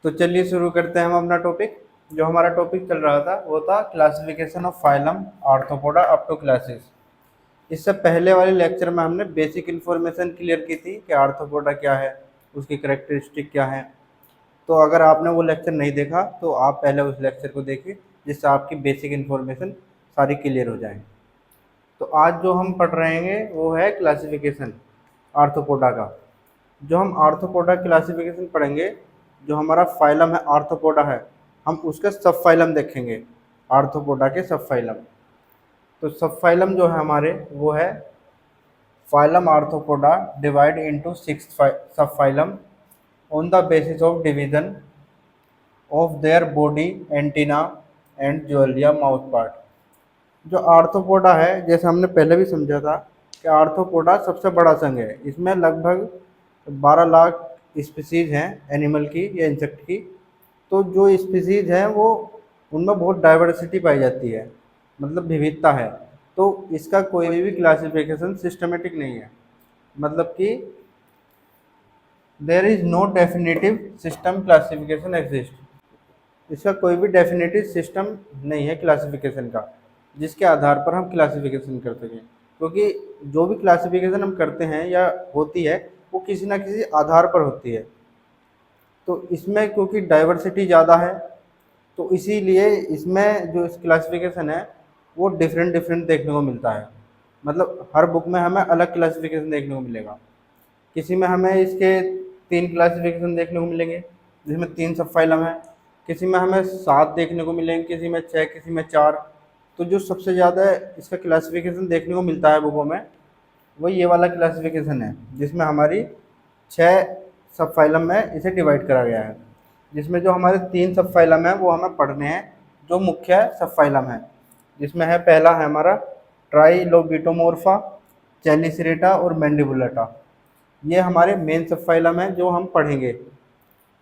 तो चलिए शुरू करते हैं हम अपना टॉपिक। जो हमारा टॉपिक चल रहा था वो था classification of phylum Arthropoda up to classes. इससे पहले वाले लेक्चर में हमने बेसिक इन्फॉर्मेशन क्लियर की थी कि आर्थ्रोपोडा क्या है, उसकी करेक्टरिस्टिक क्या है। तो अगर आपने वो लेक्चर नहीं देखा तो आप पहले उस लेक्चर को देखिए, जिससे आपकी बेसिक इन्फॉर्मेशन सारी क्लियर हो जाए। तो आज जो हम पढ़ रहे हैं वो है क्लासिफिकेशन आर्थ्रोपोडा का। जो हम आर्थ्रोपोडा क्लासिफिकेशन पढ़ेंगे, जो हमारा फाइलम है आर्थ्रोपोडा है, हम उसके सब फाइलम देखेंगे, आर्थ्रोपोडा के सब फाइलम। तो सब फाइलम जो है हमारे वो है phylum arthropoda divide into 6 subphylum on the basis of division of their body, antenna and ज्वेलिया माउथ पार्ट। जो आर्थ्रोपोडा है, जैसे हमने पहले भी समझा था कि आर्थ्रोपोडा सबसे बड़ा संघ है। इसमें लगभग 12 लाख स्पीसीज हैं एनिमल की या इंसेक्ट की। तो जो स्पीसीज हैं वो उनमें बहुत डाइवर्सिटी पाई जाती है, मतलब विविधता है। तो इसका कोई भी क्लासिफिकेशन सिस्टमेटिक नहीं है, मतलब कि there is no definitive system classification exist. इसका कोई भी डेफिनेटिव सिस्टम नहीं है क्लासिफिकेशन का, जिसके आधार पर हम क्लासिफिकेशन कर सकें। क्योंकि जो भी क्लासिफिकेशन हम करते हैं या होती है वो किसी ना किसी आधार पर होती है। तो इसमें क्योंकि डाइवर्सिटी ज़्यादा है, तो इसीलिए इसमें जो इस क्लासिफिकेशन है वो डिफरेंट डिफरेंट देखने को मिलता है। मतलब हर बुक में हमें अलग क्लासिफिकेशन देखने को मिलेगा। किसी में हमें इसके 3 क्लासिफिकेशन देखने को मिलेंगे, जिसमें 3 सब फाइलम है। किसी में हमें 7 देखने को मिलेंगे, किसी में 6, किसी में 4। तो जो सबसे ज़्यादा इसका क्लासिफिकेशन देखने को मिलता है बुकों में, वो ये वाला क्लासिफिकेशन है, जिसमें हमारी 6 सब फाइलम में इसे डिवाइड करा गया है। जिसमें जो हमारे 3 सब फाइलम है वो हमें पढ़ने हैं, जो मुख्य सब फाइलम है। जिसमें है पहला है हमारा ट्राइलोबिटोमोर्फा, चेलिसरेटा और मैंडिबुलेटा। ये हमारे मेन सब फाइलम है जो हम पढ़ेंगे।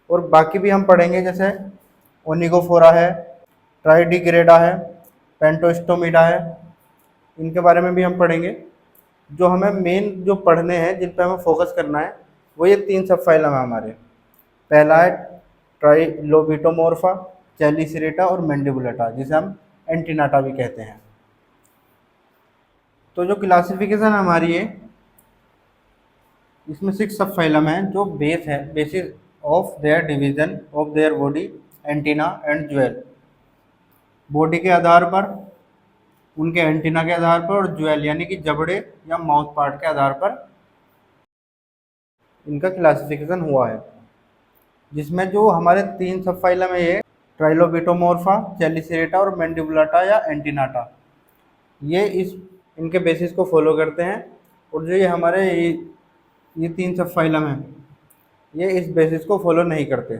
और बाकी भी हम पढ़ेंगे, जैसे ओनिगोफोरा है, ट्राइडिग्रेडा है, पेंटोस्टोमिडा है, इनके बारे में भी हम पढ़ेंगे। जो हमें मेन जो पढ़ने हैं, जिन पर हमें फोकस करना है, वो ये 3 सब फाइलम है हमारे। पहला है ट्राइलोबिटोमोर्फा, चेलिसरेटा और मैंडिबुलेटा, जिसे हम एंटीनाटा भी कहते हैं। तो जो क्लासिफिकेशन हमारी है, इसमें 6 सब फाइलम है जो बेस है, basis of their division of their body, antenna and jewel. Body के आधार पर, उनके एंटीना के आधार पर, और ज्वेल यानी कि जबड़े या माउथ पार्ट के आधार पर इनका क्लासिफिकेशन हुआ है। जिसमें जो हमारे 3 सब फाइलम है, ये ट्राइलोबिटोमोर्फा, चेलिसरेटा और मैंडिबुलाटा या एंटीनाटा, ये इस इनके बेसिस को फॉलो करते हैं। और जो ये हमारे ये 3 सब फाइलम हैं, ये इस बेसिस को फॉलो नहीं करते,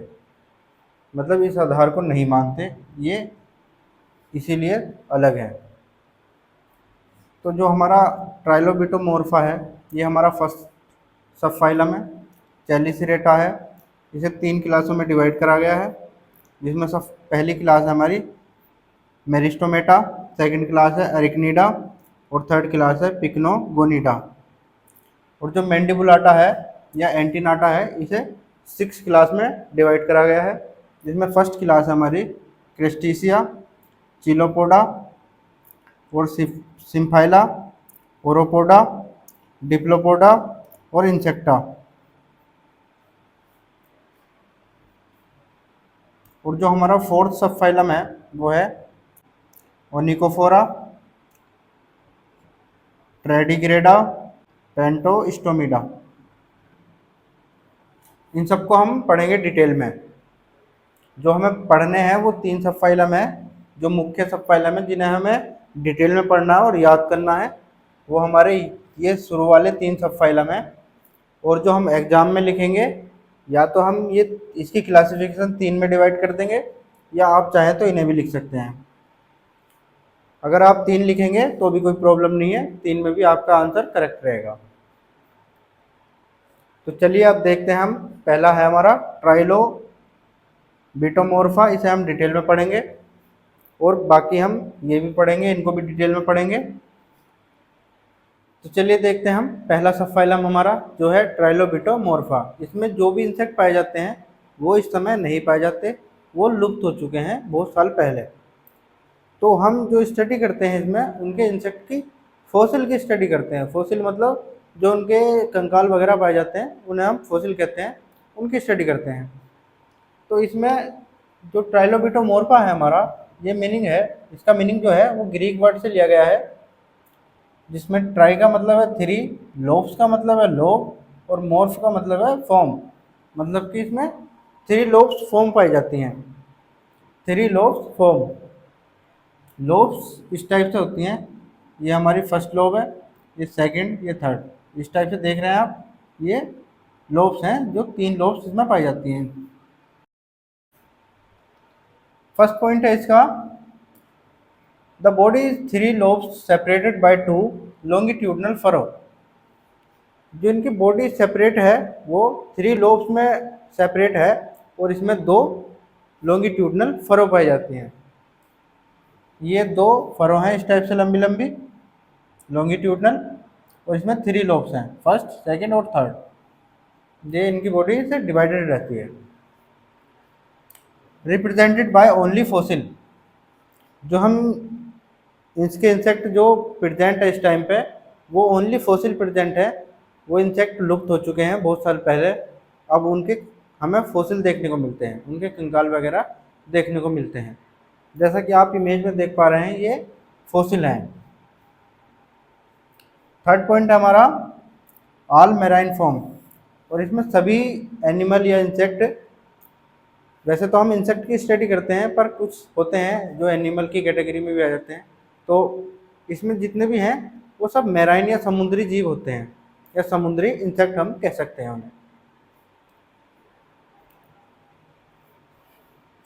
मतलब इस आधार को नहीं मानते, ये इसीलिए अलग है। तो जो हमारा ट्राइलोबिटोमोर्फा है, ये हमारा फर्स्ट सब फाइलम है। चेलिसरेटा है, इसे 3 क्लासों में डिवाइड करा गया है। जिसमें सब पहली क्लास है हमारी मेरिस्टोमेटा, सेकंड क्लास है एरिकनीडा और थर्ड क्लास है पिक्नोगोनिडा। और जो मैंडिबुलाटा है या एंटीनाटा है, इसे 6 क्लास में डिवाइड करा गया है। जिसमें फर्स्ट क्लास है हमारी क्रेस्टिसिया, चिलोपोडा और सिम्फाइला, ओरोपोडा, डिप्लोपोडा और इंसेक्टा। और जो हमारा फोर्थ सब फाइलम है वो है ओनिकोफोरा, ट्रेडिग्रेडा, पेंटोस्टोमिडा। इन सबको हम पढ़ेंगे डिटेल में। जो हमें पढ़ने हैं वो 3 सब फाइलम है, जो मुख्य सब फाइलम है, जिन्हें हमें डिटेल में पढ़ना है और याद करना है। वो हमारे ये शुरू वाले 3 सब फाइलम है। और जो हम एग्जाम में लिखेंगे, या तो हम ये इसकी क्लासिफिकेशन 3 में डिवाइड कर देंगे, या आप चाहें तो इन्हें भी लिख सकते हैं। अगर आप 3 लिखेंगे तो भी कोई प्रॉब्लम नहीं है, 3 में भी आपका आंसर करेक्ट रहेगा। तो चलिए अब देखते हैं हम। पहला है हमारा ट्राइलोबिटोमोर्फा, इसे हम डिटेल में पढ़ेंगे। और बाकी हम ये भी पढ़ेंगे, इनको भी डिटेल में पढ़ेंगे। तो चलिए देखते हैं हम। पहला सब फाइलम हमारा जो है ट्राइलोबिटोमोर्फा। इसमें जो भी इंसेक्ट पाए जाते हैं वो इस समय नहीं पाए जाते, वो लुप्त हो चुके हैं बहुत साल पहले। तो हम जो स्टडी करते हैं इसमें उनके इंसेक्ट की फॉसिल की स्टडी करते हैं। फॉसिल मतलब जो उनके कंकाल वगैरह पाए जाते हैं उन्हें हम फॉसिल कहते हैं, उनकी स्टडी करते हैं। तो इसमें जो ट्राइलोबिटोमोर्फा है हमारा, ये मीनिंग है, इसका मीनिंग जो है वो ग्रीक वर्ड से लिया गया है, जिसमें ट्राई का मतलब है थ्री, लोब्स का मतलब है लोब और मोर्फ का मतलब है फॉर्म। मतलब कि इसमें थ्री लोब्स फॉर्म पाई जाती हैं, थ्री लोब्स फॉर्म। लोब्स इस टाइप से होती हैं, ये हमारी फर्स्ट लोब है, ये सेकंड, ये थर्ड, इस टाइप से देख रहे हैं आप, ये लोब्स हैं जो तीन लोब्स इसमें पाई जाती हैं। फर्स्ट पॉइंट है इसका, the body is three lobes separated by two longitudinal furrow. जो इनकी बॉडी सेपरेट है वो थ्री लोब्स में सेपरेट है और इसमें दो लॉन्गिट्यूडनल फरो पाई जाती हैं। ये दो फरो हैं इस टाइप से लंबी लंबी लॉन्गिट्यूडनल, और इसमें थ्री लोब्स हैं, फर्स्ट, सेकंड और थर्ड। ये इनकी बॉडी से डिवाइडेड रहती है। Represented by only fossil. जो हम इसके इंसेक्ट जो प्रेजेंट है इस टाइम पे, वो ओनली फॉसिल प्रेजेंट है। वो इंसेक्ट लुप्त हो चुके हैं बहुत साल पहले, अब उनके हमें फॉसिल देखने को मिलते हैं, उनके कंकाल वगैरह देखने को मिलते हैं। जैसा कि आप इमेज में देख पा रहे हैं, ये फॉसिल हैं। थर्ड पॉइंट है हमारा ऑल मैराइन फॉर्म, और इसमें सभी एनिमल या इंसेक्ट, वैसे तो हम इंसेक्ट की स्टडी करते हैं पर कुछ होते हैं जो एनिमल की कैटेगरी में भी आ जाते हैं, तो इसमें जितने भी हैं वो सब मैराइन या समुद्री जीव होते हैं, या समुद्री इंसेक्ट हम कह सकते हैं उन्हें।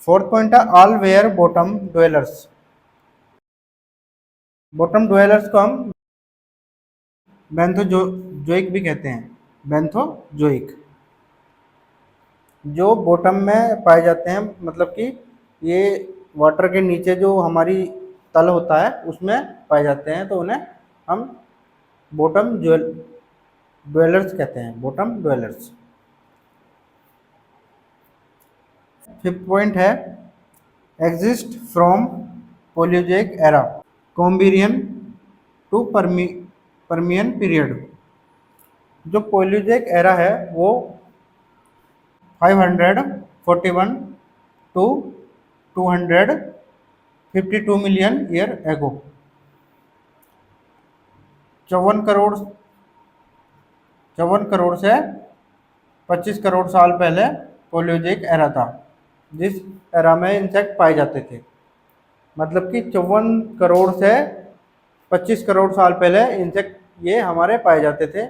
फोर्थ पॉइंट है all were bottom dwellers. Bottom dwellers को हम बेंथोजोइक भी कहते हैं, बेंथोजोइक। जो बॉटम में पाए जाते हैं, मतलब कि ये वाटर के नीचे जो हमारी तल होता है उसमें पाए जाते हैं, तो उन्हें हम बॉटम ड्वेलर्स कहते हैं, बॉटम ड्वेलर्स। फिफ्थ पॉइंट है exist from Paleozoic era Cambrian to Permian period. जो पोलियोजेक एरा है वो 541 to 252 million year ago, 54 crore से 25 करोड़ साल पहले पोलियोजेक एरा था, जिस एरा में इंसेक्ट पाए जाते थे। मतलब कि 54 करोड़ से 25 करोड़ साल पहले इंसेक्ट ये हमारे पाए जाते थे,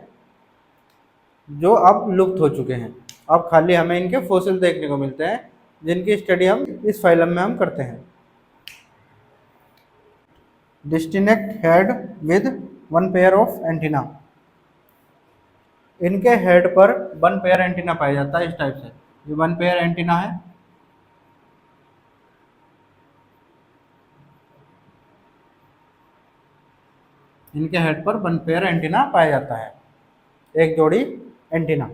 जो अब लुप्त हो चुके हैं। अब खाली हमें इनके फॉसिल देखने को मिलते हैं, जिनकी स्टडी हम इस फाइलम में हम करते हैं। Distinct head with one pair of antenna. इनके हेड पर वन पेयर एंटीना पाया जाता है इस टाइप से, ये वन पेयर एंटीना है। इनके हेड पर वन पेयर एंटीना पाया जाता है, एक जोड़ी एंटीना।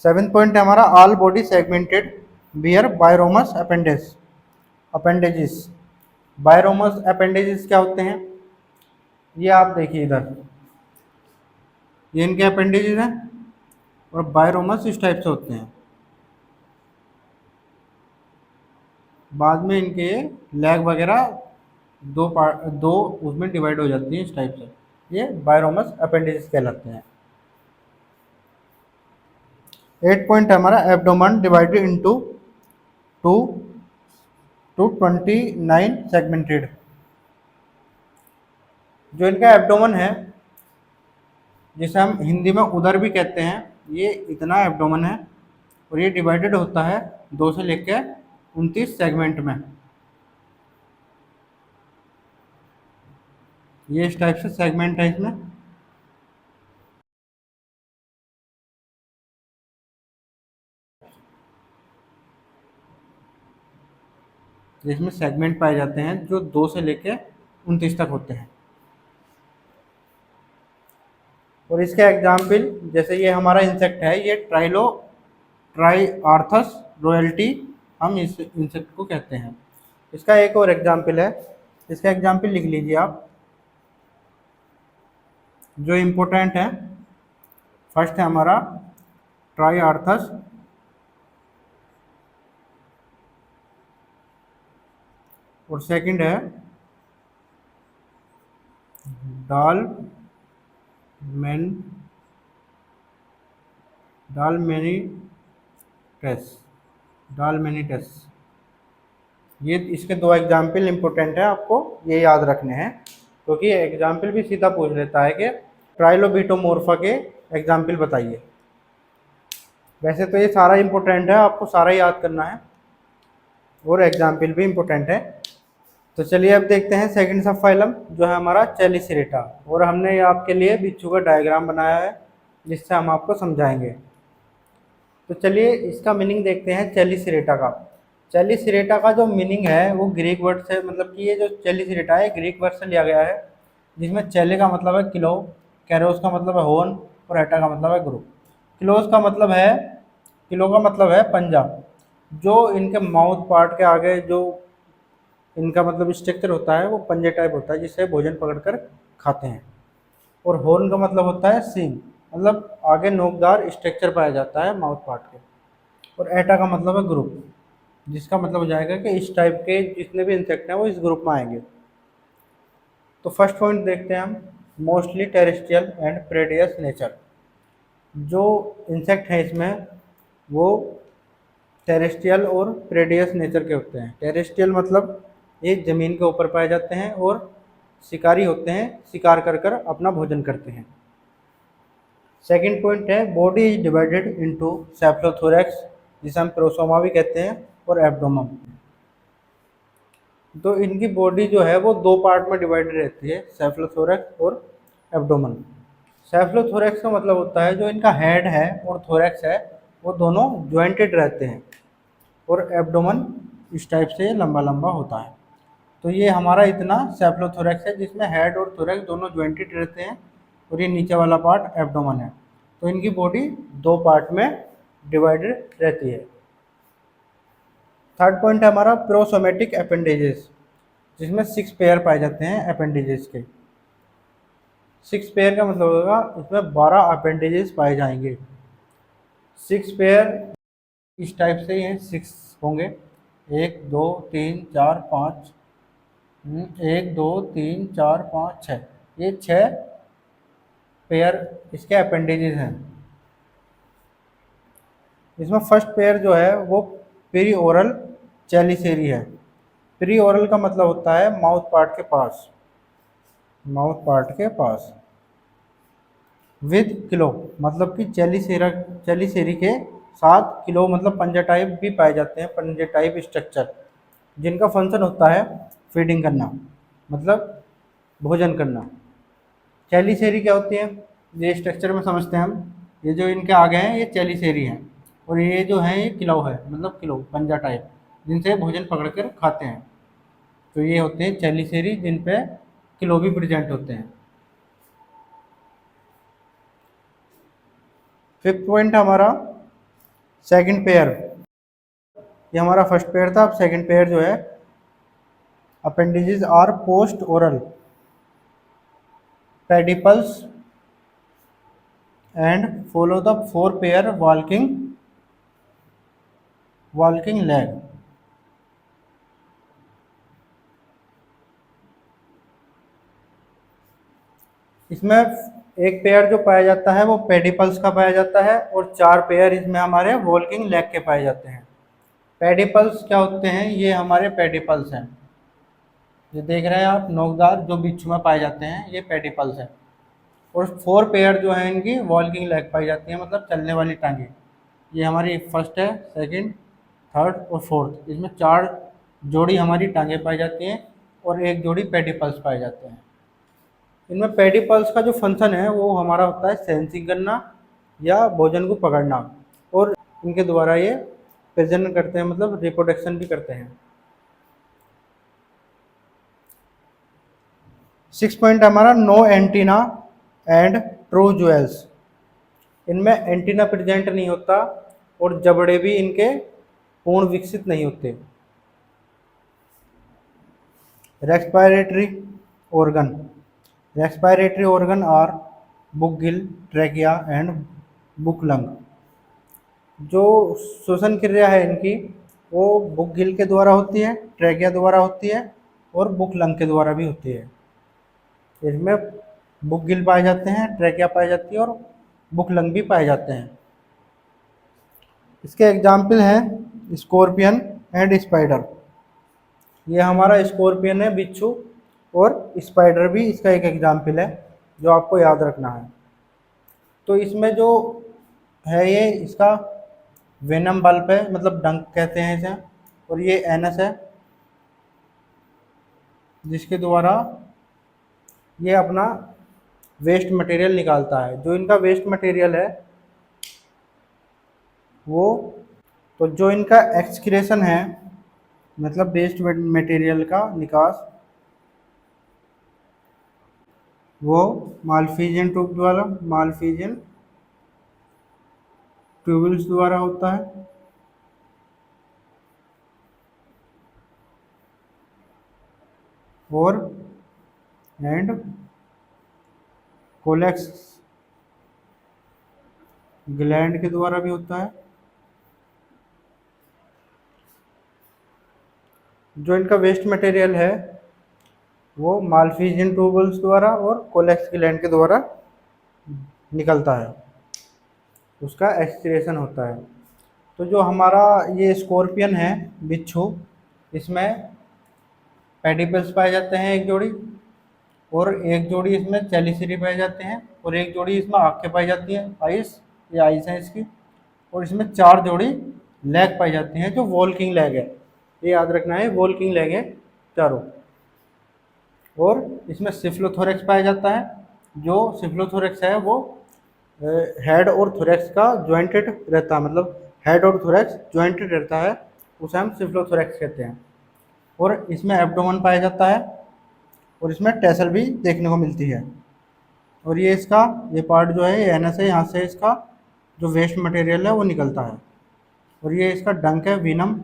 सेवेंथ पॉइंट है हमारा ऑल बॉडी सेगमेंटेड बियर बायरोमस अपेंडेजिस। बायरोमस अपेंडेजिस क्या होते हैं, ये आप देखिए इधर, ये इनके अपेंडेजेस हैं, और बायरोमस इस टाइप से होते हैं। बाद में इनके लेग वगैरह दो उसमें डिवाइड हो जाती हैं इस टाइप से, ये बायरोमस अपेंडेजेस कहलाते हैं। 8 पॉइंट है हमारा abdomen divided into 2 to 29 segmented. जो इनका एब्डोमेन है, जिसे हम हिंदी में उदर भी कहते हैं, ये इतना एब्डोमेन है, और ये डिवाइडेड होता है 2 से लेकर 29 सेगमेंट में। ये इस टाइप से सेगमेंट है इसमें। जिसमें सेगमेंट पाए जाते हैं जो 2 से लेकर 29 तक होते हैं। और इसके एग्जाम्पल, जैसे ये हमारा इंसेक्ट है, ये ट्राई आर्थस रॉयल्टी हम इस इंसेक्ट को कहते हैं। इसका एक और एग्जाम्पल है, इसका एग्जाम्पल लिख लीजिए आप जो इम्पोर्टेंट है। फर्स्ट है हमारा ट्राई आर्थस, और सेकंड है डाल मैन डालमेनिटस। ये इसके दो एग्जाम्पल इम्पोर्टेंट है, आपको ये याद रखने हैं क्योंकि एग्जाम्पल भी सीधा पूछ लेता है कि ट्राइलोबिटोमोर्फा के एग्जाम्पल बताइए। वैसे तो ये सारा इम्पोर्टेंट है, आपको सारा याद करना है और एग्जाम्पल भी इम्पोर्टेंट है। तो चलिए अब देखते हैं सेकंड सब फाइलम जो है हमारा चेलिसरेटा, और हमने ये आपके लिए बिच्छू का डायग्राम बनाया है जिससे हम आपको समझाएंगे। तो चलिए इसका मीनिंग देखते हैं चेलिसरेटा का। चेलिसरेटा का जो मीनिंग है वो ग्रीक वर्ड से, मतलब कि ये जो चेलिसरेटा है ग्रीक वर्ड से लिया गया है, जिसमें चेले का मतलब है किलो, कैरोस का मतलब है हॉर्न, और एटा का मतलब है ग्रुप। किलो का मतलब है पंजा, जो इनके माउथ पार्ट के आगे जो इनका मतलब स्ट्रक्चर होता है वो पंजे टाइप होता है जिससे भोजन पकड़कर खाते हैं। और हॉर्न का मतलब होता है सींग, मतलब आगे नोकदार स्ट्रक्चर पाया जाता है माउथ पार्ट के। और एटा का मतलब है ग्रुप, जिसका मतलब हो जाएगा कि इस टाइप के जितने भी इंसेक्ट हैं वो इस ग्रुप में आएंगे। तो फर्स्ट पॉइंट देखते हैं हम, मोस्टली टेरेस्ट्रियल एंड प्रेडियस नेचर। जो इंसेक्ट हैं इसमें वो टेरेस्ट्रियल और प्रेडियस नेचर के होते हैं। टेरेस्ट्रियल मतलब ये ज़मीन के ऊपर पाए जाते हैं और शिकारी होते हैं, शिकार कर कर अपना भोजन करते हैं। सेकंड पॉइंट है बॉडी इज डिवाइडेड इनटू सेफ्लोथोरैक्स, जिसे हम प्रोसोमा भी कहते हैं, और एब्डोमन। तो इनकी बॉडी जो है वो दो पार्ट में डिवाइडेड रहती है, सेफ्लोथोरैक्स और एब्डोमन। सेफ्लोथोरैक्स का मतलब होता है जो इनका हेड है और थोरैक्स है वो दोनों ज्वाइंटेड रहते हैं, और एब्डोमन इस टाइप से लंबा लंबा होता है। तो ये हमारा इतना सेफ्लोथोरैक्स है जिसमें हेड और थोरैक्स दोनों ज्वाइंटेड रहते हैं, और ये नीचे वाला पार्ट एब्डोमन है। तो इनकी बॉडी दो पार्ट में डिवाइडेड रहती है। थर्ड पॉइंट है हमारा प्रोसोमेटिक अपेंडेजेस, जिसमें 6 पेयर पाए जाते हैं अपेंडेजेस के। 6 पेयर का मतलब होगा इसमें 12 अपेंडेजेस पाए जाएंगे। 6 पेयर इस टाइप से ये 6 होंगे, 1 2 3 4 5, 1 2 3 4 5 6, ये 6 पेयर इसके अपेंडेजेस हैं। इसमें फर्स्ट पेयर जो है वो पेरी ओरल चेलिसेरी है। पेरी ओरल का मतलब होता है माउथ पार्ट के पास, माउथ पार्ट के पास। विद किलो मतलब कि चेलिसेरी के साथ किलो मतलब पंजा टाइप भी पाए जाते हैं, पंजे टाइप स्ट्रक्चर, जिनका फंक्शन होता है फीडिंग करना, मतलब भोजन करना। चेलिसेरी क्या होती है, ये स्ट्रक्चर में समझते हैं हम। ये जो इनके आगे हैं ये चेलिसेरी हैं, और ये जो है ये किलो है, मतलब किलो पंजा टाइप, जिनसे भोजन पकड़ कर खाते हैं। तो ये होते हैं चेलिसेरी, जिन पे किलो भी प्रेजेंट होते हैं। फिफ्थ पॉइंट हमारा सेकंड पेयर। ये हमारा फर्स्ट पेयर था, अब सेकंड पेयर जो है appendages are post oral pedipalps and follow the 4 pair walking leg. इसमें एक पेयर जो पाया जाता है वो पेडिपल्स का पाया जाता है, और 4 पेयर इसमें हमारे वॉल्किंग लेग के पाए जाते हैं। पेडिपल्स क्या होते हैं, ये हमारे पेडिपल्स हैं, ये देख रहे हैं आप नोकदार जो बिच्छू में पाए जाते हैं, ये पेडिपल्स हैं। और 4 पेयर जो है इनकी वॉल्किंग लेग पाई जाती है, मतलब चलने वाली टांगें। ये हमारी फर्स्ट है, सेकंड, थर्ड और फोर्थ, इसमें 4 जोड़ी हमारी टांगें पाई जाती हैं और एक जोड़ी पेडिपल्स पाए जाते हैं। इनमें पेडिपल्स का जो फंक्शन है वो हमारा होता है सेंसिंग करना या भोजन को पकड़ना, और इनके द्वारा ये प्रजनन करते हैं, मतलब रिप्रोडक्शन भी करते हैं। 6 पॉइंट हमारा नो एंटीना एंड ट्रू ज्वेल्स। इनमें एंटीना प्रेजेंट नहीं होता और जबड़े भी इनके पूर्ण विकसित नहीं होते। Respiratory organ. Respiratory organ are book gill, trachea and book lung. जो श्वसन क्रिया है इनकी वो बुक-गिल के द्वारा होती है, ट्रैकिया द्वारा होती है और बुक-लंग के द्वारा भी होती है। इसमें बुक-गिल पाए जाते हैं, ट्रैकिया पाई जाती है और बुक-लंग भी पाए जाते हैं। इसके एग्जाम्पल हैं स्कॉर्पियन एंड स्पाइडर। ये हमारा स्कॉर्पियन है, बिच्छू, और स्पाइडर भी इसका एक एग्जाम्पल है जो आपको याद रखना है। तो इसमें जो है ये इसका वेनम बल्ब है, मतलब डंक कहते हैं इसे, और ये एनस है जिसके द्वारा ये अपना वेस्ट मटेरियल निकालता है। जो इनका वेस्ट मटेरियल है वो, तो जो इनका एक्सक्रेशन है मतलब वेस्ट मटेरियल का निकास, वो मालफिजियन ट्यूबल्स द्वारा होता है। और एंड कोलेक्स ग्लैंड के द्वारा भी होता है। जो इनका वेस्ट मटेरियल है वो मालफिजियन ट्यूबल्स द्वारा और कोलेक्स ग्लैंड के द्वारा निकलता है, उसका एक्सक्रेशन होता है। तो जो हमारा ये स्कॉर्पियन है, बिच्छू, इसमें पेडिपल्स पाए जाते हैं एक जोड़ी, और एक जोड़ी इसमें चेलिसिरी पाए जाते हैं, और एक जोड़ी इसमें आँखें पाई जाती हैं, आइस, ये आइस है इसकी, और इसमें 4 जोड़ी लेग पाई जाती हैं जो वॉल्किंग लेग है। ये याद रखना है, वॉल्किंग लेग है चारों। और इसमें सिफ्लोथोरेक्स पाया जाता है। जो सिफ्लोथोरेक्स है वो हेड और थोरेक्स का ज्वाइंटेड रहता है, मतलब हेड और थोरेक्स ज्वाइंटेड रहता है, उसे हम सिफ्लोथोरेक्स कहते हैं। और इसमें एब्डोमेन पाया जाता है, और इसमें टेसल भी देखने को मिलती है। और ये इसका ये पार्ट जो है ये एनस है, यहाँ से इसका जो वेस्ट मटेरियल है वो निकलता है। और ये इसका डंक है, विनम।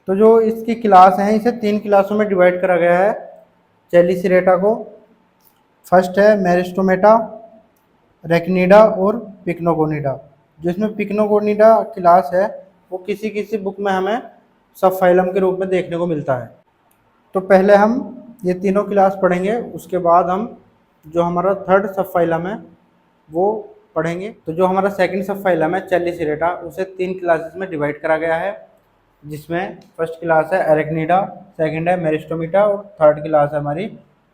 तो जो इसकी क्लास हैं इसे 3 क्लासों में डिवाइड करा गया है चेलिसिरेटा को। फर्स्ट है मेरिस्टोमेटा, रेक्निडा और पिक्नोगोनिडा। जो इसमें पिक्नोगोनिडा क्लास है वो किसी किसी बुक में हमें सब फाइलम के रूप में देखने को मिलता है। तो पहले हम ये तीनों क्लास पढ़ेंगे, उसके बाद हम जो हमारा थर्ड सब फाइलम है वो पढ़ेंगे। तो जो हमारा सेकंड सब फाइलम है चेलिसिरेटा, उसे 3 क्लासेस में डिवाइड करा गया है, जिसमें फर्स्ट क्लास है एरेक्निडा, सेकंड है मेरिस्टोमिटा और थर्ड क्लास है हमारी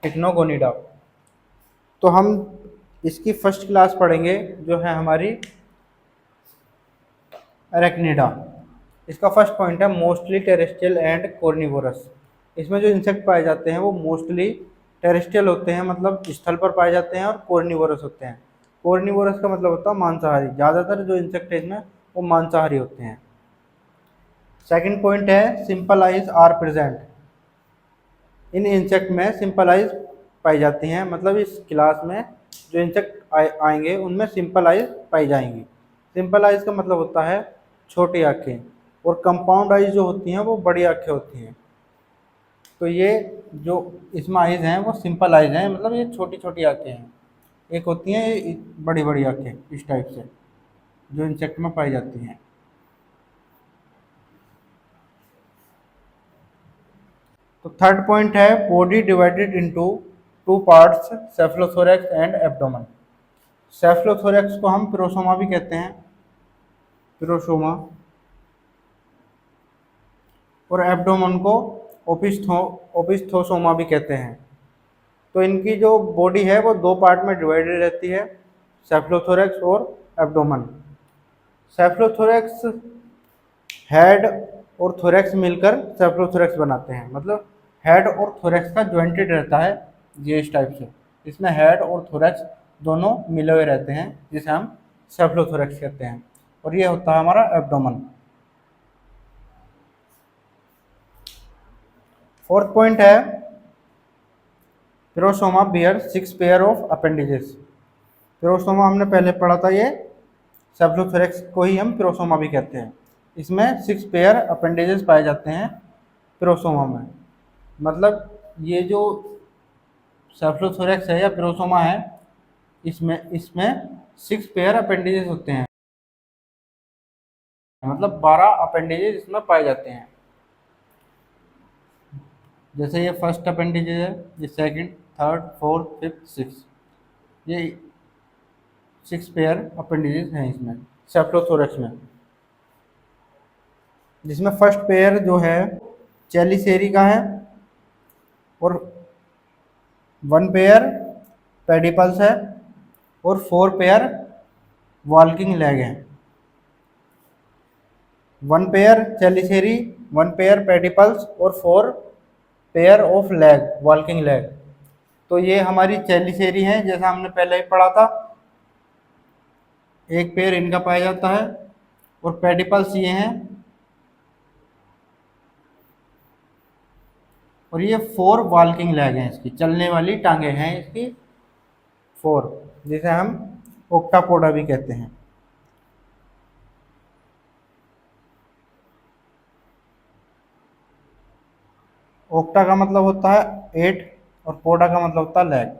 पिक्नोगोनिडा। तो हम इसकी फर्स्ट क्लास पढ़ेंगे जो है हमारी एरेक्निडा। इसका फर्स्ट पॉइंट है मोस्टली टेरेस्ट्रियल एंड कॉर्निवोरस। इसमें जो इंसेक्ट पाए जाते हैं वो मोस्टली टेरेस्ट्रियल होते हैं, मतलब स्थल पर पाए जाते हैं, और कॉर्निवोरस होते हैं। कॉर्निवोरस का मतलब होता है मांसाहारी। ज़्यादातर जो इंसेक्ट है इसमें वो मांसाहारी होते हैं। सेकंड पॉइंट है सिंपल आइज आर प्रेजेंट। इन इंसेक्ट में सिंपल आइज पाई जाती हैं, मतलब इस क्लास में जो इंसेक्ट आएंगे उनमें सिंपल आइज पाई जाएंगी। सिंपल आइज का मतलब होता है छोटी आँखें, और कंपाउंड आइज जो होती हैं वो बड़ी आँखें होती हैं। तो ये जो इसमें आइज हैं वो सिंपल आइज हैं, मतलब ये छोटी छोटी आँखें हैं। एक होती हैं ये बड़ी बड़ी आँखें, इस टाइप से जो इंसेक्ट में पाई जाती हैं। तो थर्ड पॉइंट है body divided into 2 parts, cephalothorax and abdomen. Cephalothorax को हम प्रोसोमा भी कहते हैं, प्रोसोमा, और एब्डोमेन को ओपिस्थोसोमा भी कहते हैं। तो इनकी जो बॉडी है वो 2 पार्ट में डिवाइडेड रहती है, सेफलोथोरैक्स और एब्डोमेन। सेफलोथोरैक्स हेड और थोरैक्स मिलकर सेफलोथोरैक्स बनाते हैं, मतलब हेड और थोरैक्स का ज्वाइंटेड रहता है ये इस टाइप से। इसमें हेड और थोरैक्स दोनों मिले हुए रहते हैं, जिसे हम सेफलोथोरैक्स कहते हैं। और ये होता है हमारा एब्डोमेन। फोर्थ पॉइंट है पिरोसोमा बियर 6 पेयर ऑफ अपेंडिजेस। पिरोसोमा हमने पहले पढ़ा था, ये सेफलोथोरेक्स को ही हम पिरोसोमा भी कहते हैं। इसमें 6 पेयर अपेंडेजेस पाए जाते हैं पिरोसोमा में। मतलब ये जो सेफलोथोरेक्स है या पिरोसोमा है, इसमें इसमें 6 पेयर अपेंडेजेस होते हैं, मतलब 12 अपेंडेजेस इसमें पाए जाते हैं। जैसे ये फर्स्ट अपेंडेजेस है, ये second, third, fourth, fifth, six, ये 6 पेयर अपेंडेजेस हैं इसमें सेफलोथोरेक्स में। जिसमें फर्स्ट पेयर जो है चेलिसेरी का है, और 1 पेयर पेडिपल्स है, और 4 पेयर वॉल्किंग लेग हैं। 1 पेयर चेलिसेरी, 1 पेयर पेडिपल्स और 4 pair of leg, walking leg. तो ये हमारी चेलिसेरी है, जैसा हमने पहले ही पढ़ा था, 1 पेयर इनका पाया जाता है। और पेडिपल्स ये हैं, और ये 4 वॉल्किंग लेग हैं, इसकी चलने वाली टांगे हैं इसकी 4, जिसे हम ओक्टापोडा भी कहते हैं। ओक्टा का मतलब होता है 8, और पोडा का मतलब होता है लेग,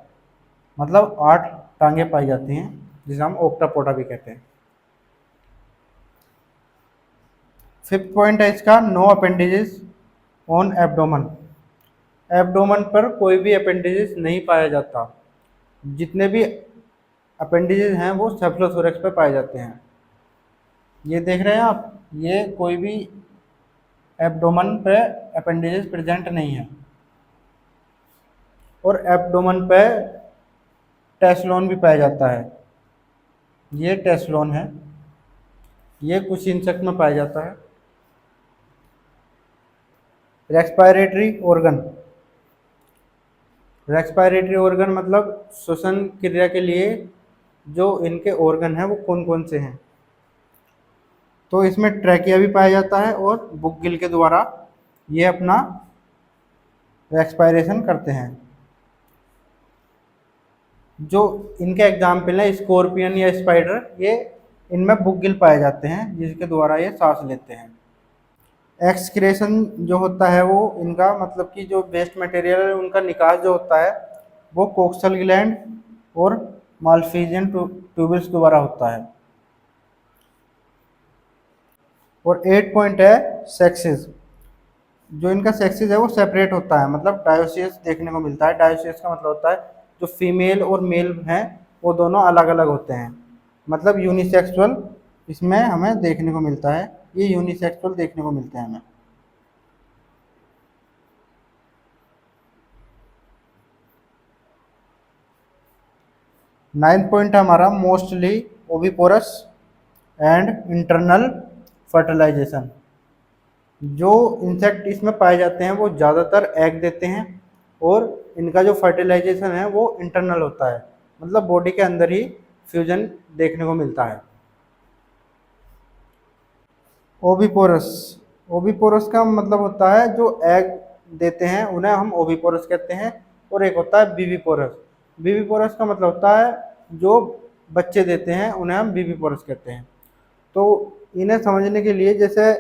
मतलब 8 टांगे पाई जाती हैं, जिसे हम ओक्टापोडा भी कहते हैं। 5th पॉइंट है इसका, no appendages on abdomen. Abdomen पर कोई भी अपेंडेजेस नहीं पाया जाता। जितने भी अपेंडेजेस हैं वो सेफलोथोरेक्स पे पाए जाते हैं। ये देख रहे हैं आप, ये कोई भी एब्डोमन पे अपेंडेजेस प्रेजेंट नहीं है। और एब्डोमन पे टेस्लोन भी पाया जाता है। ये टेस्लोन है, ये कुछ इंसेक्ट में पाया जाता है। रेस्पिरेटरी ऑर्गन, रेस्पिरेटरी ऑर्गन मतलब श्वसन क्रिया के लिए जो इनके ऑर्गन हैं वो कौन कौन से हैं। तो इसमें ट्रैकिया भी पाया जाता है, और बुकगिल के द्वारा ये अपना रेस्पिरेशन करते हैं। जो इनके एग्जाम्पल है स्कॉर्पियन या स्पाइडर, ये इनमें बुकगिल पाए जाते हैं, जिसके द्वारा ये सांस लेते हैं। एक्सक्रेशन जो होता है वो इनका मतलब कि जो वेस्ट मटेरियल है उनका निकास जो होता है वो कोक्सल ग्लैंड और माल्फिजियन ट्यूबल्स द्वारा होता है। और 8 पॉइंट है सेक्सेस। जो इनका सेक्सेस है वो सेपरेट होता है, मतलब डायोसियस देखने को मिलता है। डायोसियस का मतलब होता है जो फीमेल और मेल हैं वो दोनों अलग अलग होते हैं, मतलब यूनिसेक्सुअल इसमें हमें देखने को मिलता है। ये यूनिसेक्सुअल देखने को मिलते हैं हमें। नाइन्थ पॉइंट है हमारा mostly oviparous and internal fertilization. जो इंसेक्ट इसमें पाए जाते हैं वो ज़्यादातर एग देते हैं, और इनका जो फर्टिलाइजेशन है वो इंटरनल होता है, मतलब बॉडी के अंदर ही फ्यूजन देखने को मिलता है। ओविपोरस, ओविपोरस का मतलब होता है जो एग देते हैं उन्हें हम ओविपोरस कहते हैं। और एक होता है बीवीपोरस। बीवीपोरस का मतलब होता है जो बच्चे देते हैं उन्हें हम बीवीपोरस कहते हैं। तो इन्हें समझने के लिए, जैसे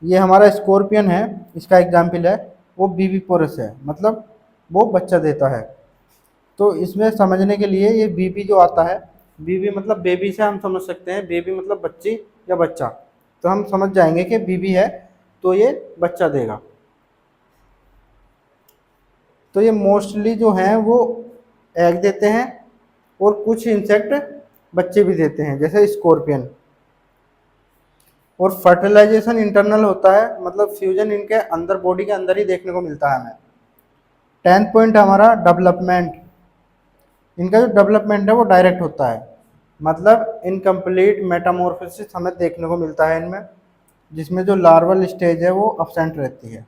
ये हमारा स्कॉर्पियन है, इसका एग्जाम्पल है, वो बीवीपोरस है, मतलब वो बच्चा देता है। तो इसमें समझने के लिए ये बीबी जो आता है, बीबी मतलब बेबी से हम समझ सकते हैं, बेबी मतलब बच्ची या बच्चा, तो हम समझ जाएंगे कि बीबी है तो ये बच्चा देगा। तो ये मोस्टली जो हैं वो एग देते हैं, और कुछ इंसेक्ट बच्चे भी देते हैं, जैसे स्कॉर्पियन। और फर्टिलाइजेशन इंटरनल होता है, मतलब फ्यूजन इनके अंदर बॉडी के अंदर ही देखने को मिलता है हमें। 10th पॉइंट हमारा डेवलपमेंट। इनका जो डेवलपमेंट है वो डायरेक्ट होता है, मतलब इनकम्प्लीट मेटामॉर्फोसिस हमें देखने को मिलता है इनमें, जिसमें जो लार्वल स्टेज है वो अब्सेंट रहती है।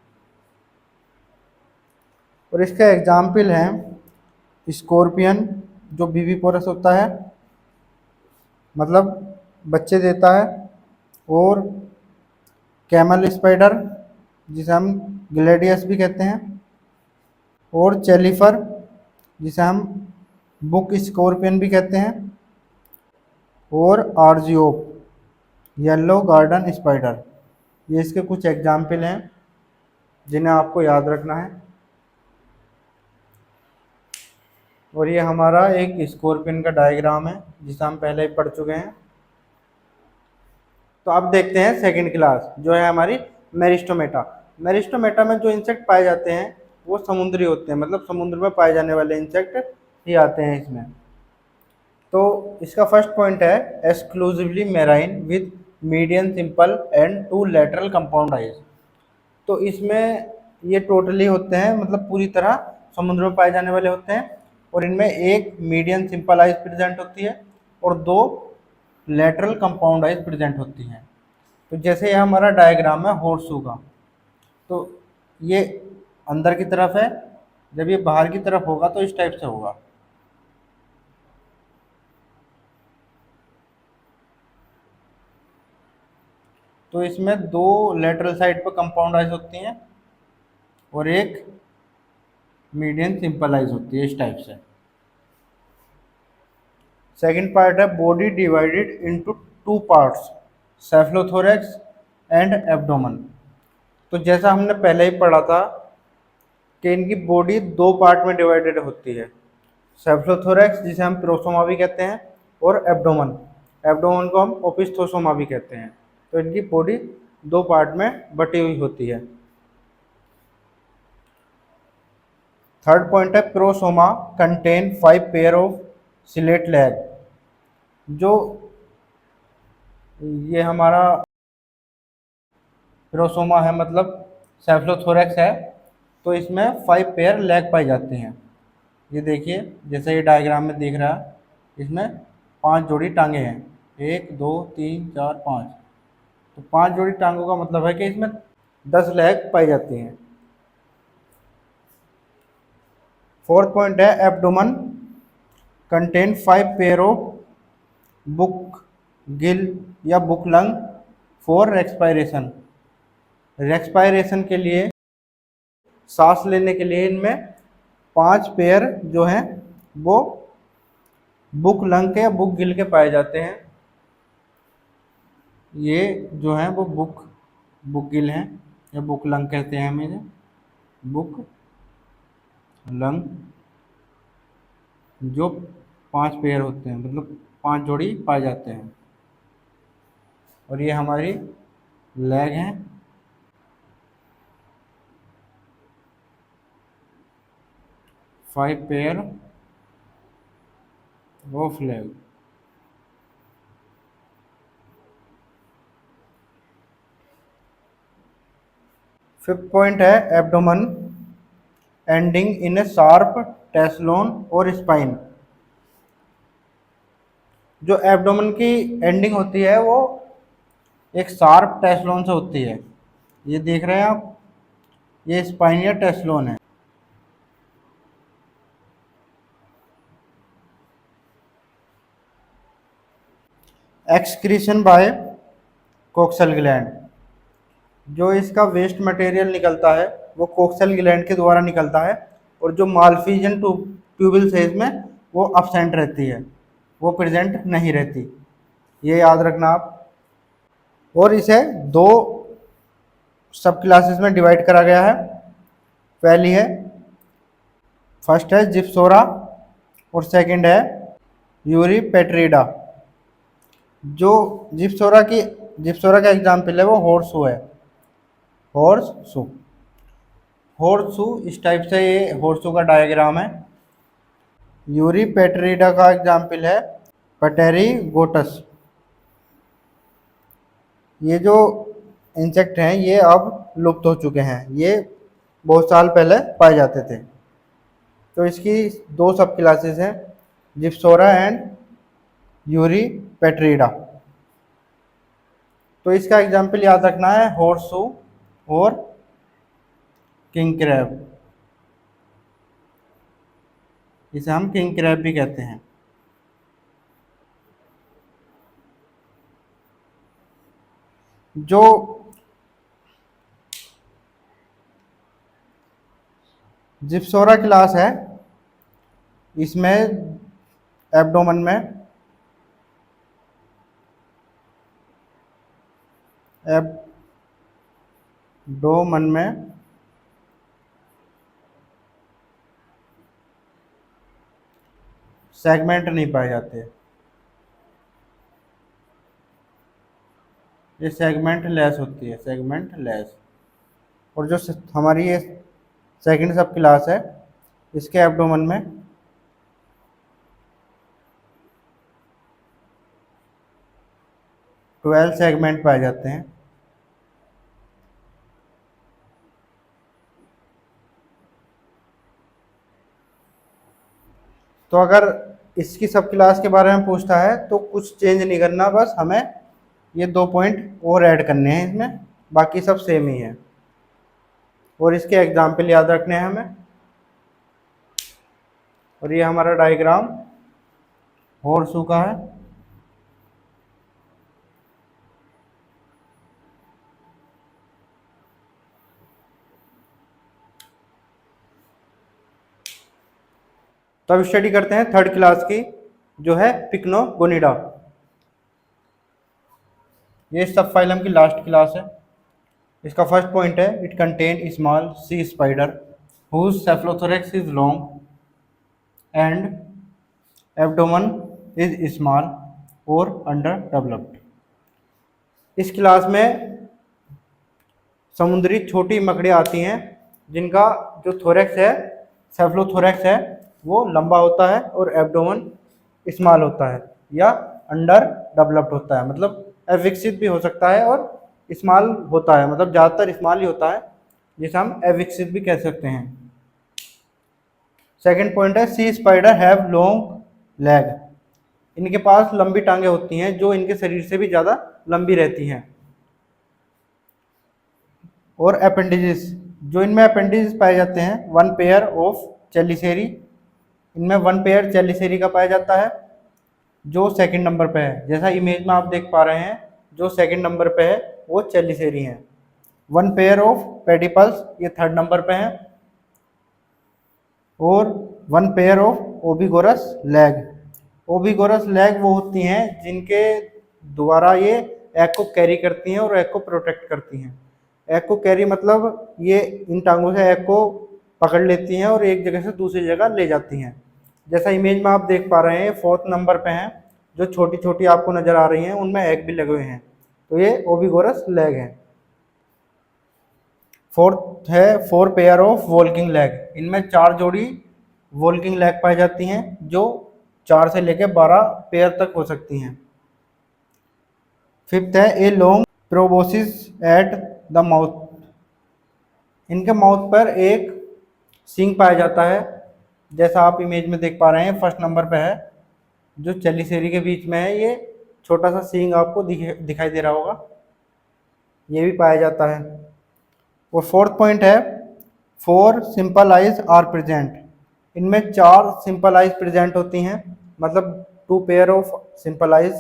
और इसका एग्जाम्पल है स्कॉर्पियन जो बीवीपोरस होता है, मतलब बच्चे देता है, और कैमल स्पाइडर जिसे हम ग्लेडियस भी कहते हैं, और चेलीफर जिसे हम बुक स्कॉर्पियन भी कहते हैं, और आर्जियोप, येलो गार्डन स्पाइडर। ये इसके कुछ एग्जाम्पल हैं जिन्हें आपको याद रखना है। और ये हमारा एक स्कॉर्पियन का डायग्राम है जिसे हम पहले ही पढ़ चुके हैं। तो अब देखते हैं सेकंड क्लास जो है हमारी मेरिस्टोमेटा। मेरिस्टोमेटा में जो इंसेक्ट पाए जाते हैं वो समुद्री होते हैं, मतलब समुद्र में पाए जाने वाले इंसेक्ट ही आते हैं इसमें। तो इसका फर्स्ट पॉइंट है exclusively marine with medium simple and two lateral compound eyes. तो इसमें ये टोटली होते हैं, मतलब पूरी तरह समुद्र में पाए जाने वाले होते हैं, और इनमें एक मीडियम सिंपल आइज प्रेजेंट होती है और दो लेटरल कंपाउंड आइज प्रेजेंट होती हैं। तो जैसे ये हमारा डायग्राम है हॉर्सू का, तो ये अंदर की तरफ है, जब ये बाहर की तरफ होगा तो इस टाइप से होगा। तो इसमें दो लेटरल साइड पर कंपाउंड आइज होती हैं और एक मीडियम सिंपल आइज होती है इस टाइप से। सेकंड पार्ट है body divided into two parts, cephalothorax and abdomen. तो जैसा हमने पहले ही पढ़ा था कि इनकी बॉडी दो पार्ट में डिवाइडेड होती है, सेफलोथोरैक्स जिसे हम प्रोसोमा भी कहते हैं, और एब्डोमेन, एब्डोमेन को हम ओपिस्थोसोमा भी कहते हैं। तो इनकी बॉडी दो पार्ट में बटी हुई होती है। थर्ड पॉइंट है prosoma contain 5 pair of chelate leg. जो ये हमारा प्रोसोमा है, मतलब सेफलोथोरैक्स है, तो इसमें 5 पेयर लैग पाई जाते हैं। ये देखिए जैसे ये डायग्राम में दिख रहा है, इसमें 5 जोड़ी टांगे हैं, 1 2 3 4 5। तो 5 जोड़ी टांगों का मतलब है कि इसमें 10 लैग पाई जाती हैं। फोर्थ पॉइंट है abdomen contain 5 pair of book gill या book lung for respiration. Respiration के लिए, सांस लेने के लिए इनमें 5 पेयर जो हैं वो बुक लंग के या बुक गिल के पाए जाते हैं। ये जो हैं वो बुक गिल हैं या बुक लंग कहते हैं हम इन्हें, बुक लंग, जो 5 पेयर होते हैं, मतलब 5 जोड़ी पाए जाते हैं। और ये हमारी लेग हैं, five pair of leg. Fifth point है abdomen ending in a sharp telson और स्पाइन। जो एब्डोमेन की एंडिंग होती है वो एक शार्प टेस्लोन से होती है। ये देख रहे हैं आप, ये स्पाइन या टेस्लोन है। Excretion by coxal gland. जो इसका वेस्ट मटेरियल निकलता है वो कोक्सल ग्लैंड के द्वारा निकलता है, और जो मालफिजन ट्यूबिल सेज में वो अब्सेंट रहती है, वो प्रेजेंट नहीं रहती। ये याद रखना आप। और इसे दो सब क्लासेस में डिवाइड करा गया है। पहली है, फर्स्ट है जिप्सोरा और सेकंड है यूरीपेट्रिडा। जो जिप्सोरा का एग्जाम्पल है वो हॉर्सू है, हॉर्सू। हॉर्सू इस टाइप से ये हॉर्सू का डायग्राम है। यूरीपेट्रिडा का एग्जाम्पल है पटेरीगोटस। ये जो इंसेक्ट हैं ये अब लुप्त हो चुके हैं, ये बहुत साल पहले पाए जाते थे। तो इसकी दो सब क्लासेस हैं, जिप्सोरा एंड यूरीपेट्रिडा। तो इसका एग्जाम्पल याद रखना है हॉर्सू और किंग क्रैब। इसे हम किंग क्रैब भी कहते हैं। जो जिप्सोरा क्लास है इसमें एब्डोमेन में सेगमेंट नहीं पाए जाते। ये सेगमेंट लेस होती है, सेगमेंट लेस। और जो हमारी ये सेकंड सब क्लास है, इसके एब्डोमेन में 12 सेगमेंट पाए जाते हैं। तो अगर इसकी सब क्लास के बारे में पूछता है तो कुछ चेंज नहीं करना, बस हमें ये 2 पॉइंट और ऐड करने हैं इसमें, बाकी सब सेम ही है। और इसके एग्जाम्पल याद रखने हैं हमें। और ये हमारा डायग्राम हॉर्सू का है। तो अब स्टडी करते हैं थर्ड क्लास की, जो है पिक्नोगोनिडा। ये सब फाइलम की लास्ट क्लास है। इसका फर्स्ट पॉइंट है, it contain small sea spider whose cephalothorax is long and abdomen is small और अंडर डेवलप्ड। इस क्लास में समुद्री छोटी मकड़ियाँ आती हैं जिनका जो थोरेक्स है, सेफलोथोरेक्स है, वो लंबा होता है और एब्डोमेन स्मॉल होता है या अंडर डेवलप्ड होता है, मतलब अविकसित भी हो सकता है और स्मॉल होता है, मतलब ज़्यादातर स्मॉल ही होता है, जिसे हम अविकसित भी कह सकते हैं। सेकंड पॉइंट है, सी स्पाइडर हैव लॉन्ग लेग। इनके पास लंबी टांगे होती हैं जो इनके शरीर से भी ज़्यादा लंबी रहती हैं। और अपेंडिजेस, जो इनमें अपेंडिजेस पाए जाते हैं, 1 पेयर ऑफ चेलिसेरी। इनमें 1 पेयर चेलिसेरी का पाया जाता है जो सेकंड नंबर पे है। जैसा इमेज में आप देख पा रहे हैं, जो सेकंड नंबर पे है वो चेलिसेरी है। 1 पेयर ऑफ पेडिपल्स, ये थर्ड नंबर पे है। और 1 पेयर ऑफ ओबिगोरस लेग। ओबिगोरस लेग वो होती हैं जिनके द्वारा ये एग को कैरी करती हैं और एग को प्रोटेक्ट करती हैं। एग को कैरी मतलब ये इन टांगों से एग को पकड़ लेती हैं और एक जगह से दूसरी जगह ले जाती हैं। जैसा इमेज में आप देख पा रहे हैं, 4th नंबर पे हैं, जो छोटी छोटी आपको नजर आ रही हैं उनमें एग भी लगे हुए हैं, तो ये ओबिगोरस लेग है। फोर्थ है 4 पेयर ऑफ वॉल्किंग लेग। इनमें 4 जोड़ी वॉल्किंग लेग पाई जाती हैं जो 4 से लेकर 12 पेयर तक हो सकती हैं। फिफ्थ है a long proboscis at the mouth. इनके माउथ पर एक सींग पाया जाता है, जैसा आप इमेज में देख पा रहे हैं, फर्स्ट नंबर पे है, जो चेलिसेरी के बीच में है। ये छोटा सा सींग आपको दिखाई दे रहा होगा, ये भी पाया जाता है। और फोर्थ पॉइंट है, 4 सिंपल आइज आर प्रेजेंट। इनमें 4 सिंपल आइज प्रेजेंट होती हैं, मतलब 2 pair of simple eyes.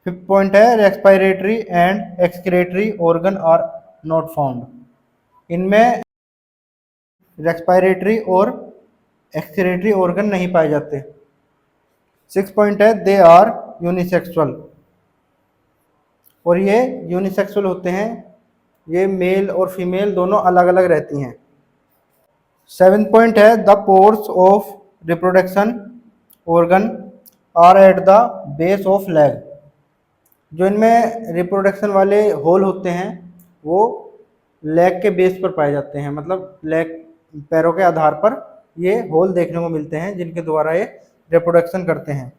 Fifth point है, respiratory and excretory organ are not found. इनमें रेस्पिरेटरी और एक्सक्रेटरी ऑर्गन नहीं पाए जाते। 6 पॉइंट है, दे आर यूनिसेक्सुअल। और ये यूनिसेक्सुअल होते हैं, ये मेल और फीमेल दोनों अलग अलग रहती हैं। 7 पॉइंट है, the pores of reproduction organ are at the base of leg. जो इनमें रिप्रोडक्शन वाले होल होते हैं वो लेग के बेस पर पाए जाते हैं, मतलब लेग पैरों के आधार पर ये होल देखने को मिलते हैं जिनके द्वारा ये रिप्रोडक्शन करते हैं।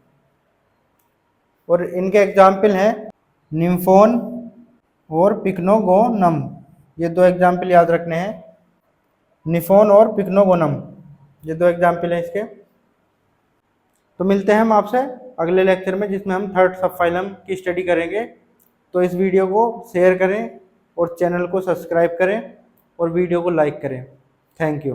और इनके एग्जाम्पल हैं निम्फोन और पिक्नोगोनम। ये 2 एग्जाम्पल याद रखने हैं, निफोन और पिक्नोगोनम, ये 2 एग्जाम्पल हैं इसके। तो मिलते हैं हम आपसे अगले लेक्चर में, जिसमें हम थर्ड सब फाइलम की स्टडी करेंगे। तो इस वीडियो को शेयर करें और चैनल को सब्सक्राइब करें और वीडियो को लाइक करें। Thank you.